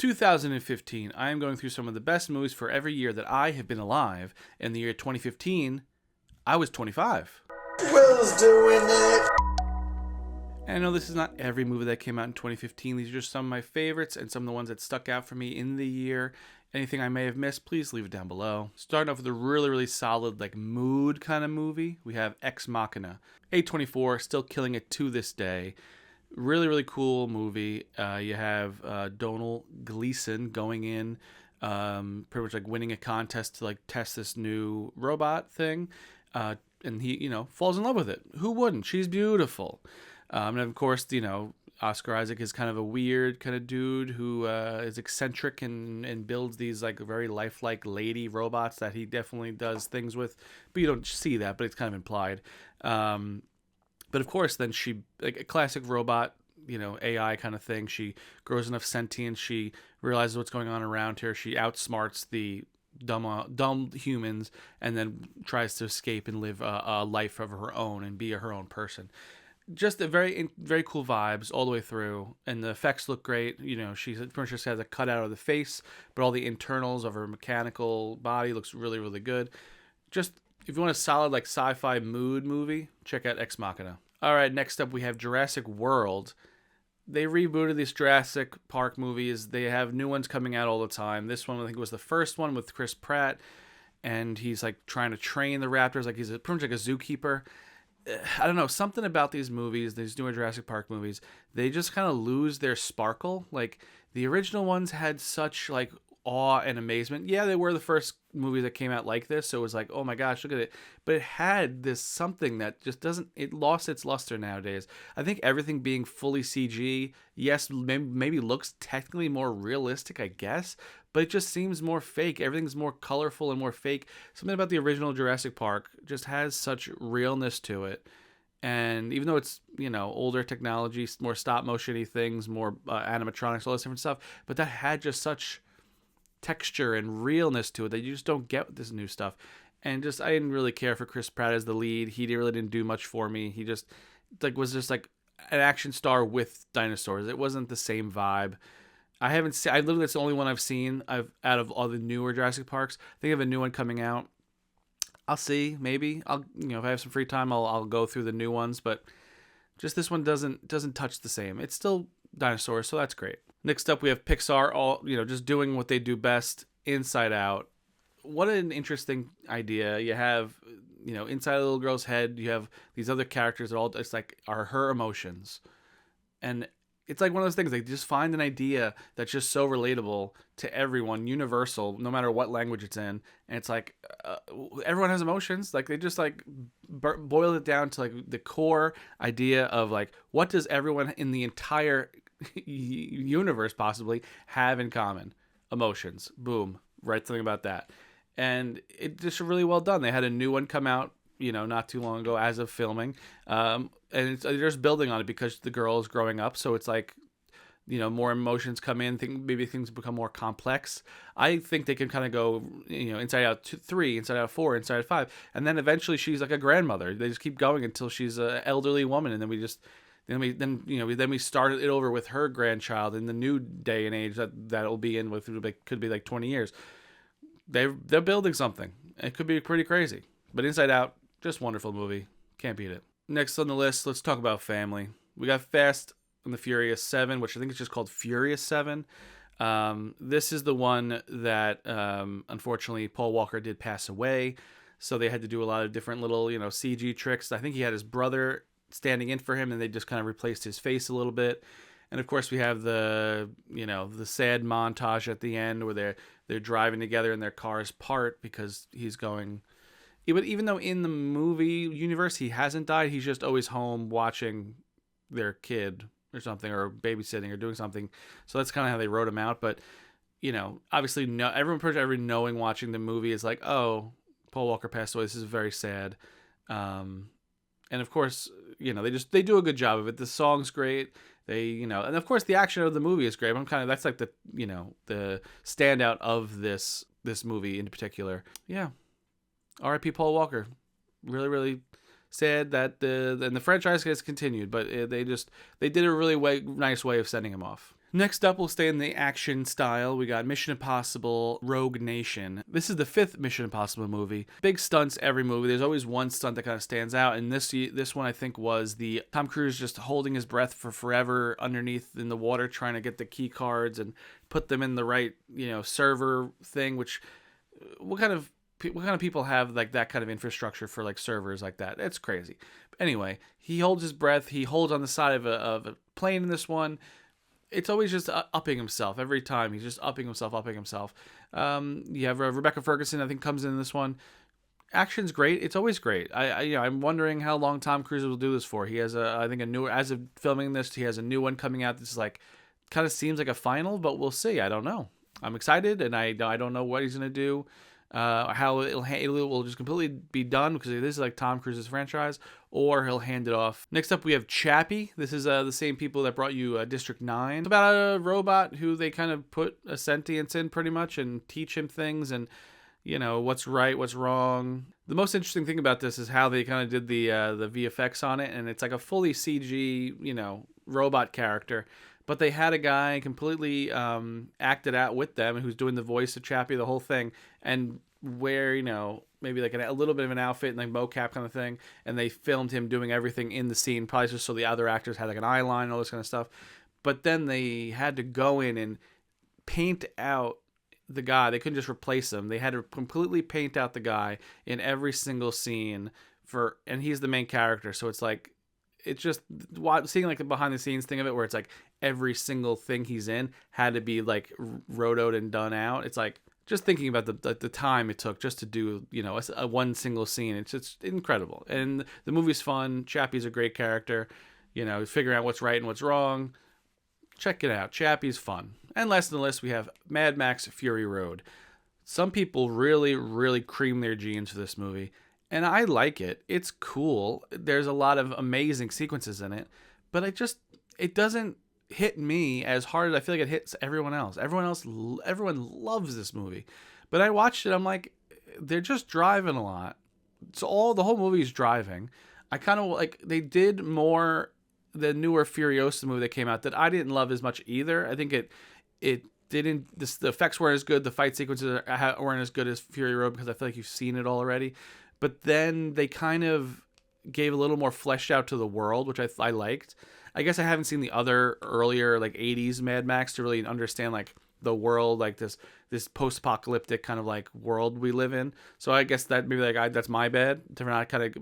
2015, I am going through some of the best movies for every year that I have been alive. In the year 2015, I was 25. Will's doing it. And I know this is not every movie that came out in 2015. These are just some of my favorites and some of the ones that stuck out for me in the year. Anything I may have missed, please leave it down below. Starting off with a really, really solid, mood kind of movie, we have Ex-Machina. A24, still killing it to this day. Really, really cool movie. You have Donald Gleason going in, pretty much winning a contest to test this new robot thing. And he, falls in love with it. Who wouldn't? She's beautiful. And of course, Oscar Isaac is kind of a weird kind of dude who is eccentric and builds these very lifelike lady robots that he definitely does things with. But you don't see that, but it's kind of implied. But of course, then she, a classic robot, AI kind of thing. She grows enough sentience. She realizes what's going on around her. She outsmarts the dumb humans and then tries to escape and live a life of her own and be her own person. Just a very, very cool vibes all the way through, and the effects look great. She pretty much just has a cutout of the face, but all the internals of her mechanical body looks really, really good. Just, if you want a solid sci-fi mood movie, check out Ex Machina. All right, next up we have Jurassic World. They rebooted these Jurassic Park movies. They have new ones coming out all the time. This one, I think, was the first one with Chris Pratt, and he's trying to train the raptors. He's pretty much like a zookeeper. I don't know, something about these movies, these newer Jurassic Park movies, they just kind of lose their sparkle. The original ones had such awe and amazement. Yeah, they were the first movie that came out like this, so it was oh my gosh, look at it. But it had this something that just it lost its luster nowadays. I think everything being fully CG, yes, maybe looks technically more realistic, I guess, but it just seems more fake. Everything's more colorful and more fake. Something about the original Jurassic Park just has such realness to it. And even though it's, older technology, more stop motion-y things, more animatronics, all this different stuff, but that had just such texture and realness to it that you just don't get with this new stuff. And I didn't really care for Chris Pratt as the lead. He really didn't do much for me. He just was just an action star with dinosaurs. It wasn't the same vibe. I literally, that's the only one I've seen out of all the newer Jurassic Parks. I think I have a new one coming out. I'll see, maybe I'll, if I have some free time, I'll go through the new ones, but just this one doesn't touch the same. It's still dinosaurs, so that's great. Next up, we have Pixar, all just doing what they do best, Inside Out. What an interesting idea. You have, inside a little girl's head, you have these other characters that all are her emotions. And it's one of those things, they just find an idea that's just so relatable to everyone, universal, no matter what language it's in. And it's everyone has emotions. They just boil it down to the core idea of what does everyone in the entire universe possibly have in common? Emotions. Boom. Write something about that. And it just really well done. They had a new one come out, not too long ago as of filming. And they're just building on it because the girl is growing up. So it's more emotions come in. Maybe things become more complex. I think they can kind of go, Inside Out 3, Inside Out 4, Inside Out 5. And then eventually she's a grandmother. They just keep going until she's an elderly woman. And then then we start it over with her grandchild in the new day and age that'll be in with, could be 20 years. They're building something. It could be pretty crazy. But Inside Out, just wonderful movie. Can't beat it. Next on the list, let's talk about family. We got Fast and the Furious 7, which I think is just called Furious 7. This is the one that, unfortunately, Paul Walker did pass away. So they had to do a lot of different little, CG tricks. I think he had his brother standing in for him, and they just kind of replaced his face a little bit. And of course, we have the sad montage at the end where they're driving together and their cars part because he's going. But even though in the movie universe he hasn't died, he's just always home watching their kid or something, or babysitting or doing something. So that's kind of how they wrote him out. But obviously, everyone knowing watching the movie is oh, Paul Walker passed away. This is very sad. And of course, they do a good job of it. The song's great. And of course the action of the movie is great. That's the standout of this movie in particular. Yeah. R.I.P. Paul Walker. Really, really sad that the franchise has continued, but they did a really nice way of sending him off. Next up, we'll stay in the action style. We got Mission Impossible Rogue Nation. This is the 5th Mission Impossible movie. Big stunts every movie. There's always one stunt that kind of stands out, and this one I think was the Tom Cruise just holding his breath for forever underneath in the water trying to get the key cards and put them in the right, server thing, which what kind of people have like that kind of infrastructure for like servers like that? It's crazy. But anyway, he holds his breath. He holds on the side of a plane in this one. It's always just upping himself every time. He's just upping himself. You have Rebecca Ferguson, I think, comes in this one. Action's great. It's always great. I'm wondering how long Tom Cruise will do this for. He has I think a new, as of filming this, he has a new one coming out. This is like, kind of seems like a final, but we'll see. I don't know. I'm excited, and I don't know what he's gonna do. How it will just completely be done because this is like Tom Cruise's franchise, or he'll hand it off. Next up, we have Chappie. This is the same people that brought you District 9. It's about a robot who they kind of put a sentience in pretty much and teach him things and, what's right, what's wrong. The most interesting thing about this is how they kind of did the VFX on it, and it's like a fully CG, robot character. But they had a guy completely acted out with them who's doing the voice of Chappie, the whole thing, and wear, maybe like a little bit of an outfit and like mocap kind of thing. And they filmed him doing everything in the scene, probably just so the other actors had like an eye line and all this kind of stuff. But then they had to go in and paint out the guy. They couldn't just replace him. They had to completely paint out the guy in every single scene and he's the main character. So it's like, it's just seeing like the behind the scenes thing of it where it's like every single thing he's in had to be like rotoed and done out. It's like just thinking about the time it took just to do, a one single scene. It's incredible. And the movie's fun. Chappie's a great character, figuring out what's right and what's wrong. Check it out. Chappie's fun. And last on the list, we have Mad Max Fury Road. Some people really, really cream their jeans for this movie. And I like it. It's cool. There's a lot of amazing sequences in it. But it doesn't hit me as hard as I feel like it hits everyone else. Everyone loves this movie. But I watched it, I'm like, they're just driving a lot. So the whole movie is driving. I kind of like, they did more the newer Furiosa movie that came out that I didn't love as much either. I think it didn't, the effects weren't as good. The fight sequences weren't as good as Fury Road because I feel like you've seen it already. But then they kind of gave a little more fleshed out to the world, which I liked. I guess I haven't seen the other earlier like 80s Mad Max to really understand like the world, like this post-apocalyptic kind of like world we live in. So I guess that maybe like that's my bad. But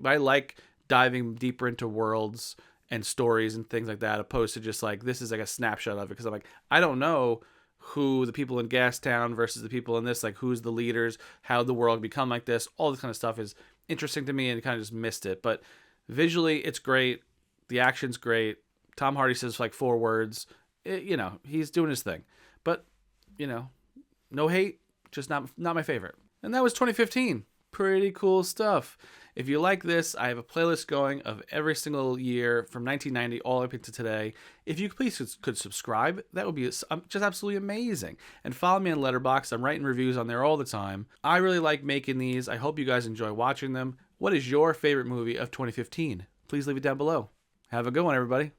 I like diving deeper into worlds and stories and things like that, opposed to just like this is like a snapshot of it. Because I'm like, I don't know who the people in Gastown versus the people in this, like who's the leaders, how the world become like this, all this kind of stuff is interesting to me and kind of just missed it. But visually, it's great. The action's great. Tom Hardy says like 4 words. He's doing his thing. But, no hate, just not my favorite. And that was 2015. Pretty cool stuff. If you like this, I have a playlist going of every single year from 1990 all up into today. If you please could subscribe, that would be just absolutely amazing. And follow me on Letterboxd. I'm writing reviews on there all the time. I really like making these. I hope you guys enjoy watching them. What is your favorite movie of 2015? Please leave it down below. Have a good one, everybody.